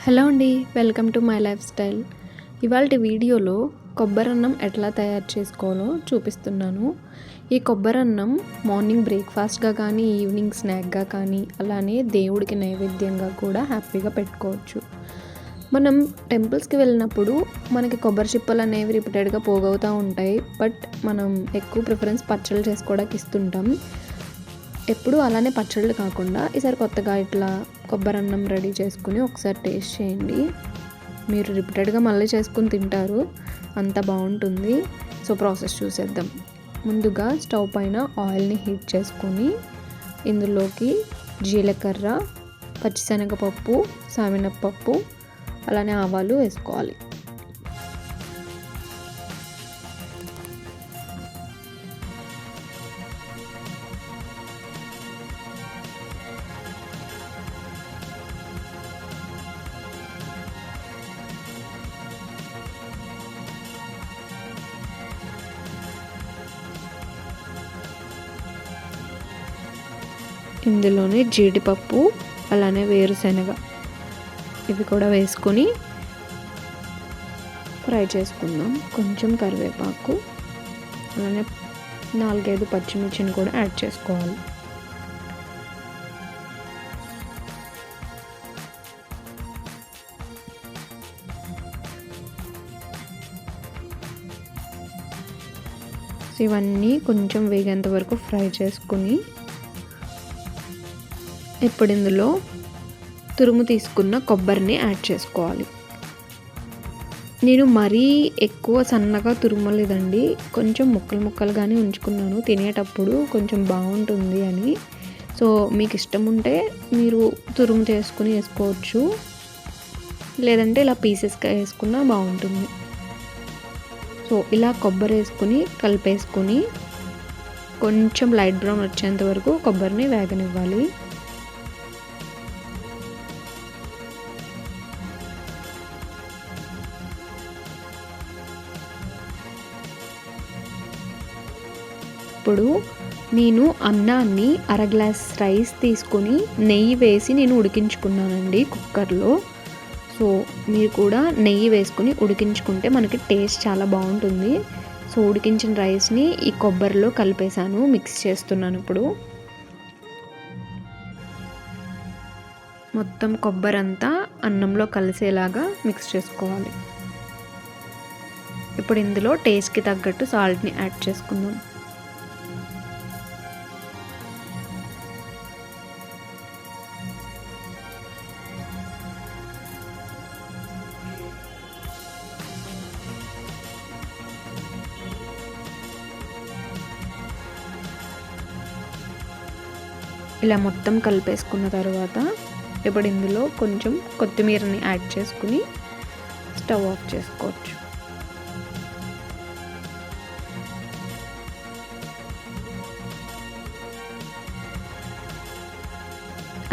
Hello అండి, welcome to my life style. ఇవాళ వీడియోలో కొబ్బరన్నం ఎట్లా తయారు చేసుకోవాలో చూపిస్తున్నాను. ఈ కొబ్బరన్నం మార్నింగ్ బ్రేక్ఫాస్ట్గా కానీ, ఈవినింగ్ స్నాక్గా కానీ, అలానే దేవుడికి నైవేద్యంగా కూడా హ్యాపీగా పెట్టుకోవచ్చు. మనం టెంపుల్స్కి వెళ్ళినప్పుడు మనకి కొబ్బరి చిప్పలు అనేవి రిపీటెడ్గా పోగవుతూ ఉంటాయి. బట్ మనం ఎక్కువ ప్రిఫరెన్స్ పచ్చళ్ళు చేసుకోవడానికి ఇస్తుంటాం. ఎప్పుడు అలానే పచ్చళ్ళు కాకుండా ఈసారి కొత్తగా ఇట్లా కొబ్బరన్నం రెడీ చేసుకుని ఒకసారి టేస్ట్ చేయండి. మీరు రిపీటెడ్గా మళ్ళీ చేసుకుని తింటారు, అంత బాగుంటుంది. సో ప్రాసెస్ చూసేద్దాం. ముందుగా స్టవ్ పైన ఆయిల్ని హీట్ చేసుకొని ఇందులోకి జీలకర్ర, పచ్చిశనగపప్పు, సామినపప్పు, అలానే ఆవాలు వేసుకోవాలి. ఇందులోనే జీడిపప్పు, అలానే వేరుశనగ ఇవి కూడా వేసుకొని ఫ్రై చేసుకుందాం. కొంచెం కరివేపాకు, అలానే 4-5 పచ్చిమిర్చిని కూడా యాడ్ చేసుకోవాలి. ఇవన్నీ కొంచెం వేగేంత వరకు ఫ్రై చేసుకుని ఇప్పుడు ఇందులో తురుము తీసుకున్న కొబ్బరిని యాడ్ చేసుకోవాలి. నేను మరీ ఎక్కువ సన్నగా తురుమలేదండి, కొంచెం ముక్కలుగానే ఉంచుకున్నాను, తినేటప్పుడు కొంచెం బాగుంటుంది అని. సో మీకు ఇష్టం ఉంటే మీరు తురుము చేసుకుని వేసుకోవచ్చు, లేదంటే ఇలా పీసెస్గా వేసుకున్నా బాగుంటుంది. సో ఇలా కొబ్బరి వేసుకుని కలిపేసుకుని కొంచెం లైట్ బ్రౌన్ వచ్చేంత వరకు కొబ్బరిని వేగనివ్వాలి. ఇప్పుడు నేను అన్నాన్ని 1/2 గ్లాస్ రైస్ తీసుకొని నెయ్యి వేసి నేను ఉడికించుకున్నానండి కుక్కర్లో. సో మీరు కూడా నెయ్యి వేసుకుని ఉడికించుకుంటే మనకి టేస్ట్ చాలా బాగుంటుంది. సో ఉడికించిన రైస్ని ఈ కొబ్బరిలో కలిపేసాను, మిక్స్ చేస్తున్నాను. ఇప్పుడు మొత్తం కొబ్బరి అంతా అన్నంలో కలిసేలాగా మిక్స్ చేసుకోవాలి. ఇప్పుడు ఇందులో టేస్ట్కి తగ్గట్టు సాల్ట్ని యాడ్ చేసుకుందాం. ఇలా మొత్తం కలిపేసుకున్న తర్వాత ఇప్పుడు ఇందులో కొంచెం కొత్తిమీరని యాడ్ చేసుకుని స్టవ్ ఆఫ్ చేసుకోవచ్చు.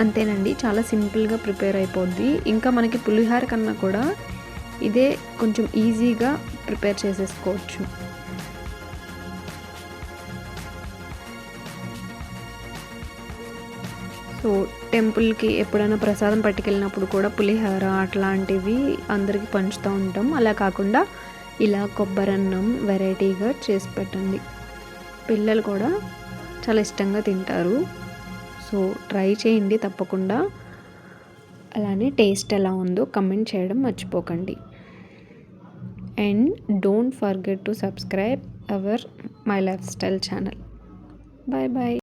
అంతేనండి, చాలా సింపుల్గా ప్రిపేర్ అయిపోద్ది. ఇంకా మనకి పులిహోర కన్నా కూడా ఇదే కొంచెం ఈజీగా ప్రిపేర్ చేసేసుకోవచ్చు. సో టెంపుల్కి ఎప్పుడైనా ప్రసాదం పట్టుకెళ్ళినప్పుడు కూడా పులిహోర అట్లాంటివి అందరికీ పంచుతూ ఉంటాం. అలా కాకుండా ఇలా కొబ్బరన్నం వెరైటీగా చేసి పెట్టండి, పిల్లలు కూడా చాలా ఇష్టంగా తింటారు. సో ట్రై చేయండి తప్పకుండా. అలానే టేస్ట్ ఎలా ఉందో కమెంట్ చేయడం మర్చిపోకండి. And don't forget to subscribe our my life style channel. Bye bye.